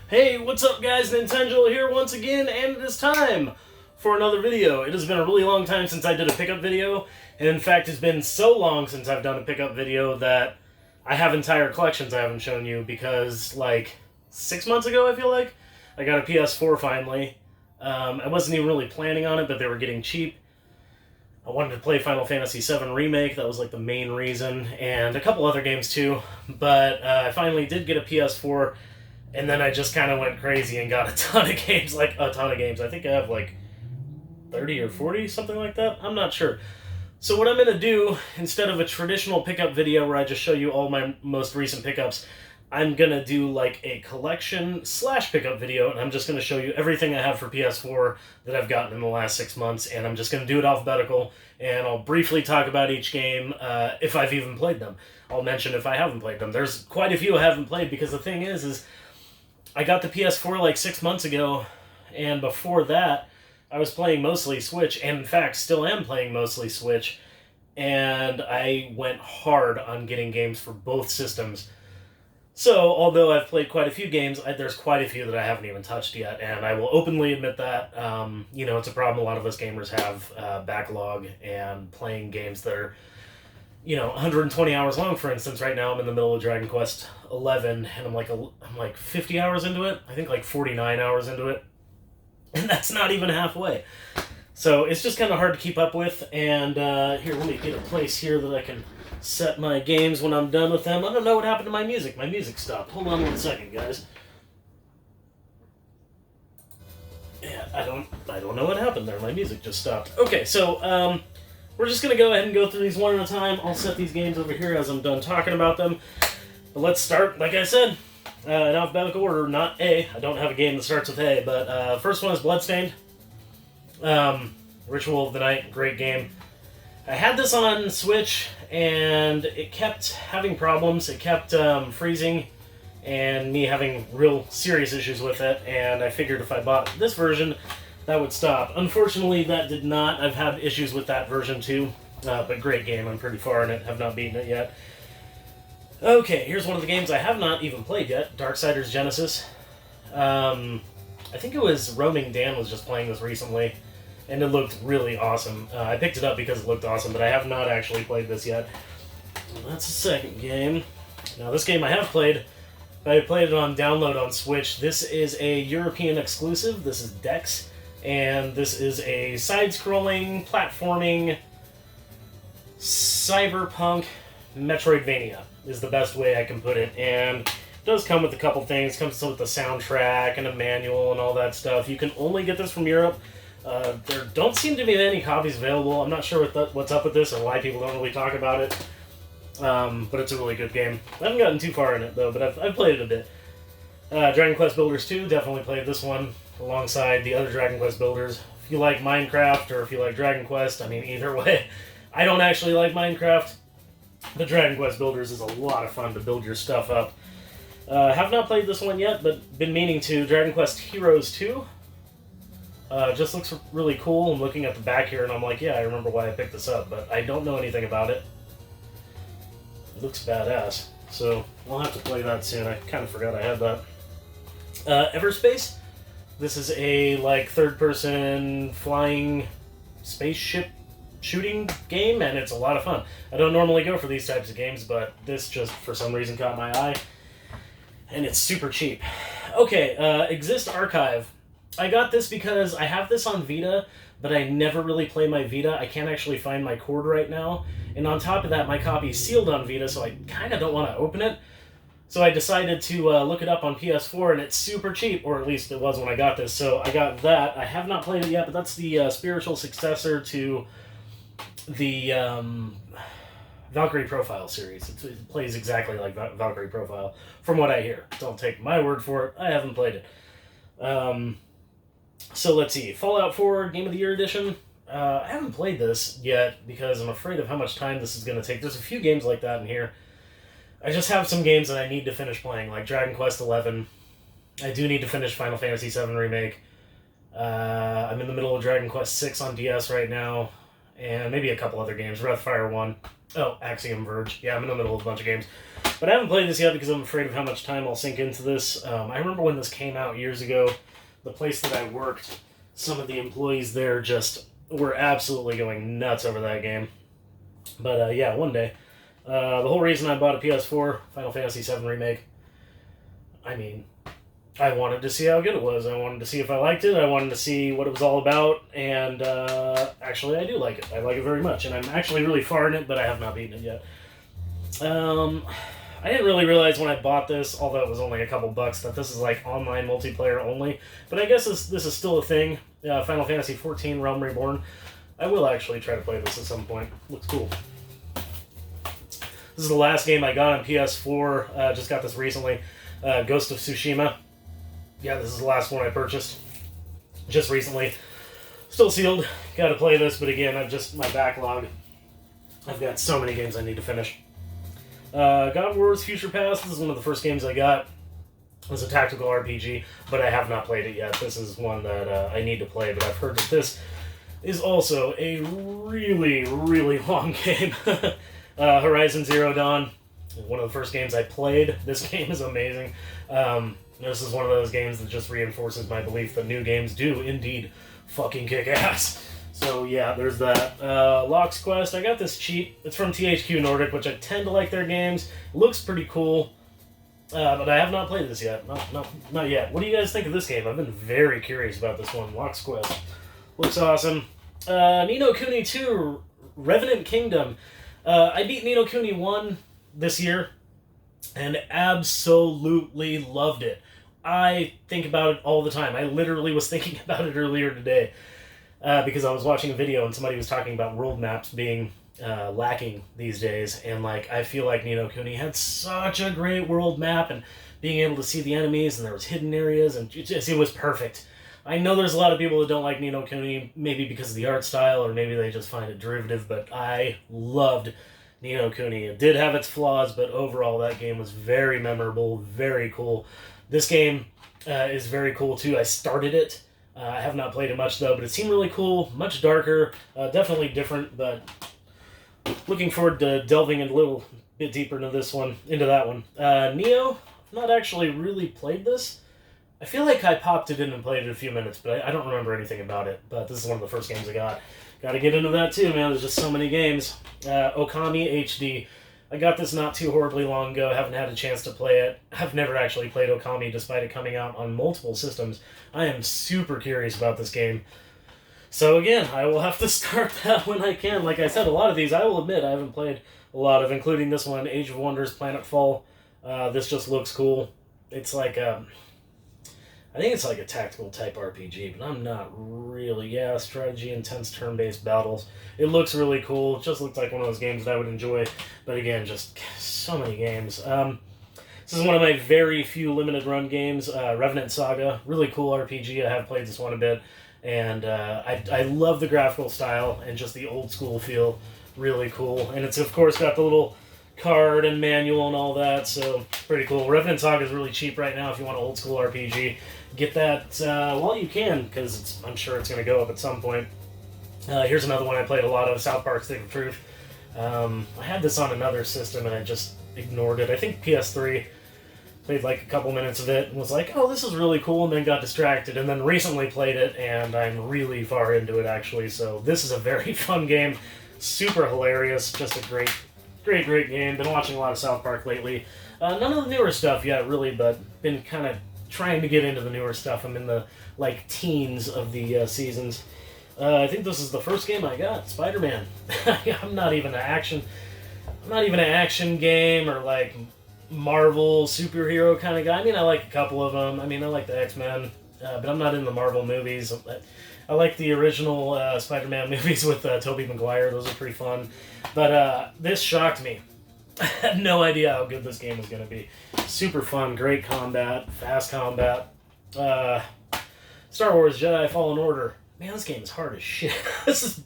Hey, what's up guys? Nintenjoel here once again, and it is time for another video. It has been a really long time since I did a pickup video, and in fact it's been so long since I've done a pickup video that I have entire collections I haven't shown you because, like, 6 months ago, I feel like, I got a PS4 finally. I wasn't even really planning on it, but they were getting cheap. I wanted to play Final Fantasy VII Remake, that was like the main reason, and a couple other games too, but I finally did get a PS4. And then I just kind of went crazy and got a ton of games, like a ton of games. I think I have like 30 or 40, something like that. I'm not sure. So what I'm going to do, instead of a traditional pickup video where I just show you all my most recent pickups, I'm going to do like a collection / pickup video, and I'm just going to show you everything I have for PS4 that I've gotten in the last 6 months, and I'm just going to do it alphabetical, and I'll briefly talk about each game if I've even played them. I'll mention if I haven't played them. There's quite a few I haven't played, because the thing is I got the PS4 like 6 months ago, and before that, I was playing mostly Switch, and in fact, still am playing mostly Switch, and I went hard on getting games for both systems. So, although I've played quite a few games, there's quite a few that I haven't even touched yet, and I will openly admit that. You know, it's a problem a lot of us gamers have, backlog, and playing games that are, you know, 120 hours long. For instance, right now I'm in the middle of Dragon Quest 11, and I'm like 50 hours into it. I think like 49 hours into it, and that's not even halfway. So it's just kind of hard to keep up with. And here, let me get a place here that I can set my games when I'm done with them. I don't know what happened to my music. My music stopped. Hold on 1 second, guys. Yeah, I don't know what happened there. My music just stopped. Okay, so we're just going to go ahead and go through these one at a time. I'll set these games over here as I'm done talking about them. But let's start, like I said, in alphabetical order, not A. I don't have a game that starts with A, but first one is Bloodstained. Ritual of the Night, great game. I had this on Switch, and it kept having problems. It kept freezing, and me having real serious issues with it, and I figured if I bought this version, that would stop. Unfortunately, that did not. I've had issues with that version too, but great game. I'm pretty far in it, have not beaten it yet. Okay, here's one of the games I have not even played yet, Darksiders Genesis. I think it was Roaming Dan was just playing this recently, and it looked really awesome. I picked it up because it looked awesome, but I have not actually played this yet. Well, that's the second game. Now, this game I have played. I played it on download on Switch. This is a European exclusive. This is Dex. And this is a side-scrolling, platforming, cyberpunk Metroidvania, is the best way I can put it. And it does come with a couple things. It comes with a soundtrack and a manual and all that stuff. You can only get this from Europe. There don't seem to be any copies available. I'm not sure what's up with this or why people don't really talk about it. But it's a really good game. I haven't gotten too far in it, though, but I've played it a bit. Dragon Quest Builders 2, definitely played this one alongside the other Dragon Quest builders. If you like Minecraft or if you like Dragon Quest, I mean, either way. I don't actually like Minecraft, but Dragon Quest Builders is a lot of fun to build your stuff up. Have not played this one yet, but been meaning to. Dragon Quest Heroes 2. Just looks really cool. I'm looking at the back here and I'm like, yeah, I remember why I picked this up, but I don't know anything about it. It looks badass, so I'll have to play that soon. I kind of forgot I had that. Everspace. This is a, like, third-person flying spaceship shooting game, and it's a lot of fun. I don't normally go for these types of games, but this just, for some reason, caught my eye. And it's super cheap. Okay, Exist Archive. I got this because I have this on Vita, but I never really play my Vita. I can't actually find my cord right now. And on top of that, my copy is sealed on Vita, so I kind of don't want to open it. So I decided to look it up on PS4, and it's super cheap, or at least it was when I got this. So I got that. I have not played it yet, but that's the spiritual successor to the Valkyrie Profile series. It plays exactly like Valkyrie Profile, from what I hear. Don't take my word for it. I haven't played it. So let's see. Fallout 4 Game of the Year Edition. I haven't played this yet because I'm afraid of how much time this is going to take. There's a few games like that in here. I just have some games that I need to finish playing, like Dragon Quest 11. I do need to finish Final Fantasy VII Remake. I'm in the middle of Dragon Quest 6 on DS right now, and maybe a couple other games. Breath of Fire 1. Oh, Axiom Verge. Yeah, I'm in the middle of a bunch of games. But I haven't played this yet because I'm afraid of how much time I'll sink into this. I remember when this came out years ago, the place that I worked, some of the employees there just were absolutely going nuts over that game. But yeah, one day. The whole reason I bought a PS4, Final Fantasy VII Remake, I mean, I wanted to see how good it was. I wanted to see if I liked it. I wanted to see what it was all about. And actually, I do like it. I like it very much. And I'm actually really far in it, but I have not beaten it yet. I didn't really realize when I bought this, although it was only a couple bucks, that this is like online multiplayer only. But I guess this is still a thing. Final Fantasy XIV Realm Reborn. I will actually try to play this at some point. Looks cool. This is the last game I got on PS4. Just got this recently. Ghost of Tsushima. Yeah, this is the last one I purchased. Just recently. Still sealed. Gotta play this, but again, my backlog. I've got so many games I need to finish. God of War's Future Past. This is one of the first games I got. It was a tactical RPG, but I have not played it yet. This is one that I need to play, but I've heard that this is also a really, really long game. Horizon Zero Dawn, one of the first games I played. This game is amazing. This is one of those games that just reinforces my belief that new games do indeed fucking kick ass. So yeah, there's that. Lock's Quest, I got this cheap. It's from THQ Nordic, which I tend to like their games. It looks pretty cool, but I have not played this yet. Not yet. What do you guys think of this game? I've been very curious about this one. Lock's Quest. Looks awesome. Ni no Kuni 2, Revenant Kingdom. I beat Ni no Kuni 1 this year, and absolutely loved it. I think about it all the time. I literally was thinking about it earlier today because I was watching a video and somebody was talking about world maps being lacking these days, and like I feel like Ni no Kuni had such a great world map and being able to see the enemies and there was hidden areas and it was perfect. I know there's a lot of people that don't like Ni no Kuni, maybe because of the art style or maybe they just find it derivative, but I loved Ni no Kuni. It did have its flaws, but overall that game was very memorable, very cool. This game is very cool too. I started it. I have not played it much though, but it seemed really cool, much darker, definitely different, but looking forward to delving a little bit deeper into that one. Neo, I've not actually really played this. I feel like I popped it in and played it a few minutes, but I don't remember anything about it. But this is one of the first games I got. Got to get into that too, man. There's just so many games. Okami HD. I got this not too horribly long ago. Haven't had a chance to play it. I've never actually played Okami, despite it coming out on multiple systems. I am super curious about this game. So again, I will have to start that when I can. Like I said, a lot of these, I will admit, I haven't played a lot of, including this one, Age of Wonders, Planetfall. This just looks cool. It's like I think it's like a tactical type RPG, but I'm not really. Yeah, strategy, intense turn-based battles. It looks really cool. It just looks like one of those games that I would enjoy. But again, just so many games. This is one of my very few limited run games. Revenant Saga, really cool RPG. I have played this one a bit. And I love the graphical style and just the old school feel. Really cool. And it's, of course, got the little card and manual and all that, so pretty cool. Revenant Saga is really cheap right now if you want an old school RPG. Get that while you can, because I'm sure it's going to go up at some point. Here's another one I played a lot of, South Park Stick of Truth. I had this on another system and I just ignored it. I think PS3. Played like a couple minutes of it and was like, oh, this is really cool, and then got distracted, and then recently played it, and I'm really far into it, actually. So this is a very fun game. Super hilarious. Just a great game. Been watching a lot of South Park lately. None of the newer stuff yet, really, but been kind of trying to get into the newer stuff. I'm in the, like, teens of the seasons. I think this is the first game I got, Spider-Man. I'm not even an action game or, like, Marvel superhero kind of guy. I mean, I like a couple of them. I mean, I like the X-Men, but I'm not in the Marvel movies. I like the original Spider-Man movies with Tobey Maguire. Those are pretty fun. But this shocked me. I had no idea how good this game was going to be. Super fun, great combat, fast combat. Star Wars Jedi Fallen Order. Man, this game is hard as shit. This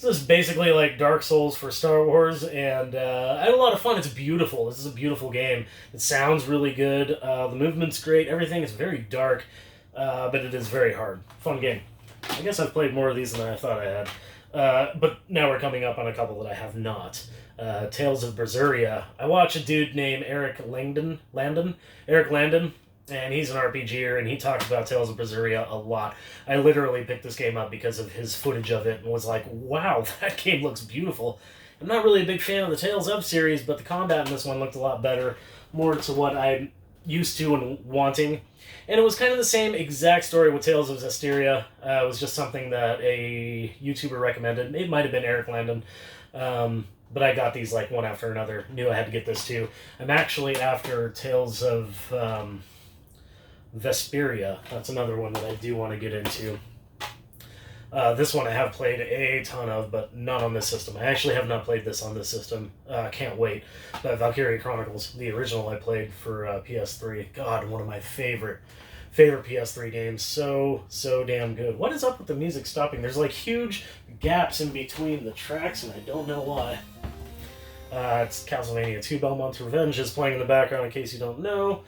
is basically like Dark Souls for Star Wars, and I had a lot of fun. It's beautiful. This is a beautiful game. It sounds really good. The movement's great. Everything is very dark, but it is very hard. Fun game. I guess I've played more of these than I thought I had. But now we're coming up on a couple that I have not. Tales of Berseria. I watch a dude named Eric Landon, and he's an RPGer, and he talks about Tales of Berseria a lot. I literally picked this game up because of his footage of it and was like, wow, that game looks beautiful. I'm not really a big fan of the Tales of series, but the combat in this one looked a lot better, more to what I'm used to and wanting. And it was kind of the same exact story with Tales of Zestiria. It was just something that a YouTuber recommended. It might have been Eric Landon. But I got these like one after another. Knew I had to get this too. I'm actually after Tales of Vesperia. That's another one that I do want to get into. This one I have played a ton of, but not on this system. I actually have not played this on this system. Can't wait. But Valkyria Chronicles, the original I played for PS3. God, one of my favorite PS3 games. So damn good. What is up with the music stopping? There's like huge gaps in between the tracks, and I don't know why. It's Castlevania 2 Belmont's Revenge is playing in the background in case you don't know.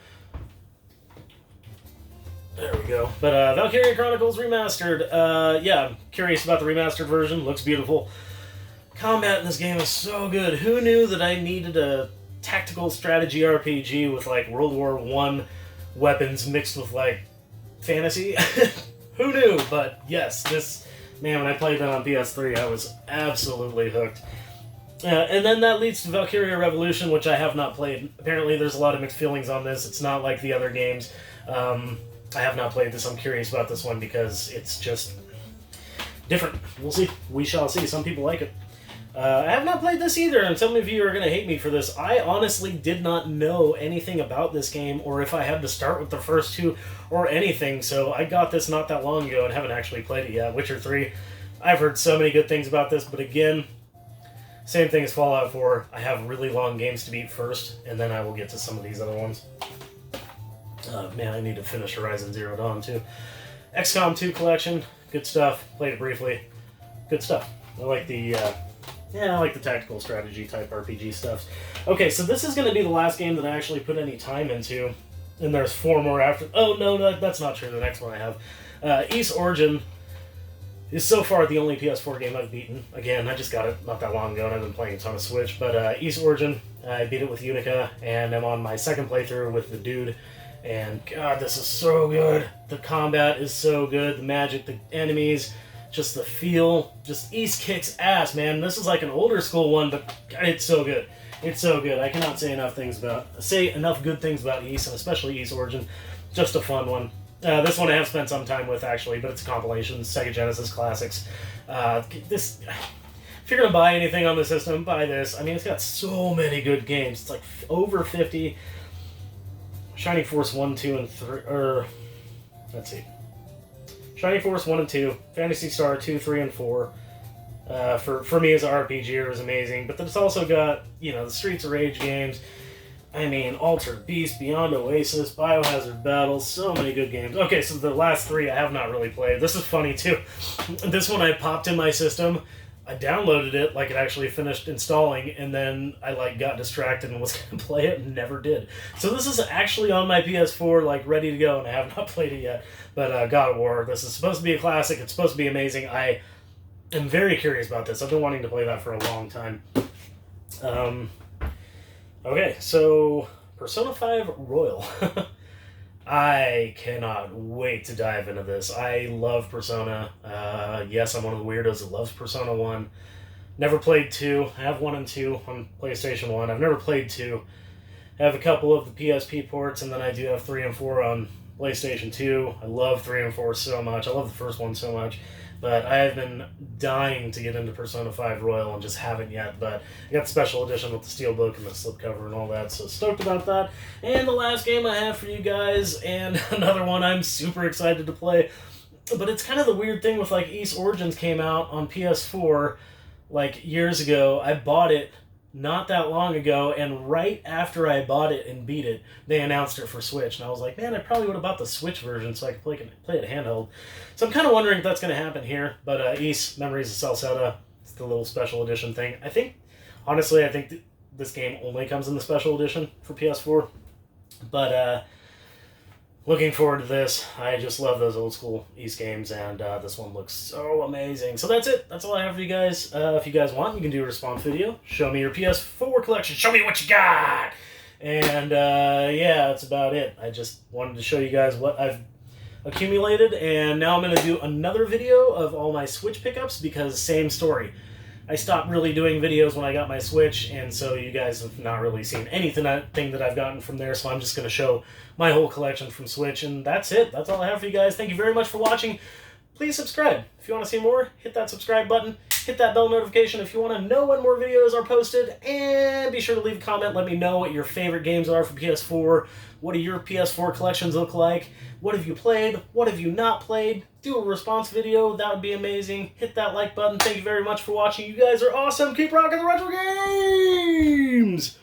There we go. But Valkyria Chronicles Remastered. Yeah, I'm curious about the remastered version. Looks beautiful. Combat in this game is so good. Who knew that I needed a tactical strategy RPG with like World War I weapons mixed with like fantasy? Who knew? But yes, this, man, when I played that on PS3, I was absolutely hooked. And then that leads to Valkyria Revolution, which I have not played. Apparently there's a lot of mixed feelings on this. It's not like the other games. I have not played this. I'm curious about this one because it's just different. We'll see. We shall see. Some people like it. I have not played this either, and some of you are going to hate me for this. I honestly did not know anything about this game, or if I had to start with the first two, or anything, so I got this not that long ago and haven't actually played it yet. Witcher 3, I've heard so many good things about this, but again, same thing as Fallout 4. I have really long games to beat first, and then I will get to some of these other ones. Man, I need to finish Horizon Zero Dawn, too. XCOM 2 collection, good stuff. Played it briefly. Good stuff. I like the tactical strategy type RPG stuff. Okay, so this is going to be the last game that I actually put any time into. And there's 4 more after... Oh, no, that's not true. The next one I have. Ys Origin is so far the only PS4 game I've beaten. Again, I just got it not that long ago, and I've been playing a ton of Switch. But Ys Origin, I beat it with Unica, and I'm on my second playthrough with the dude. And God, this is so good. The combat is so good. The magic, the enemies, just the feel. Just Ys kicks ass, man. This is like an older school one, but it's so good. It's so good. I cannot say enough good things about Ys, and especially Ys Origin. Just a fun one. This one I have spent some time with, actually, but it's a compilation. Sega Genesis classics. If you're going to buy anything on the system, buy this. I mean, it's got so many good games. It's like over 50... Shining Force 1, 2, and 3, let's see. Shining Force 1 and 2, Phantasy Star 2, 3, and 4. For me as an RPG, it was amazing. But then it's also got, the Streets of Rage games. I mean, Altered Beast, Beyond Oasis, Biohazard Battles, so many good games. Okay, so the last 3 I have not really played. This is funny, too. This one I popped in my system. I downloaded it, like it actually finished installing, and then I got distracted and was going to play it and never did. So this is actually on my PS4, ready to go, and I have not played it yet. But God of War, this is supposed to be a classic. It's supposed to be amazing. I am very curious about this. I've been wanting to play that for a long time. Okay, so Persona 5 Royal. I cannot wait to dive into this. I love Persona. Yes, I'm one of the weirdos that loves Persona 1. Never played 2. I have 1 and 2 on PlayStation 1. I've never played 2. I have a couple of the PSP ports, and then I do have 3 and 4 on PlayStation 2. I love 3 and 4 so much. I love the first one so much. But I have been dying to get into Persona 5 Royal and just haven't yet. But I got the special edition with the steelbook and the slipcover and all that, so stoked about that. And the last game I have for you guys, and another one I'm super excited to play. But it's kind of the weird thing with, Ys Origins came out on PS4, years ago. I bought it not that long ago, and right after I bought it and beat it, they announced it for Switch, and I was like, man, I probably would have bought the Switch version so I could play it handheld. So I'm kind of wondering if that's going to happen here, but Ys, Memories of Celceta, it's the little special edition thing. I think this game only comes in the special edition for PS4, but looking forward to this. I just love those old school Ys games, and this one looks so amazing. So that's it. That's all I have for you guys. If you guys want, you can do a response video. Show me your PS4 collection. Show me what you got. And yeah, that's about it. I just wanted to show you guys what I've accumulated, and now I'm going to do another video of all my Switch pickups, because same story. I stopped really doing videos when I got my Switch, and so you guys have not really seen anything that I've gotten from there, so I'm just going to show my whole collection from Switch, and that's it. That's all I have for you guys. Thank you very much for watching. Please subscribe. If you want to see more, hit that subscribe button. Hit that bell notification if you want to know when more videos are posted, and be sure to leave a comment. Let me know what your favorite games are for PS4. What do your PS4 collections look like? What have you played? What have you not played? Do a response video. That would be amazing. Hit that like button. Thank you very much for watching. You guys are awesome. Keep rocking the retro games!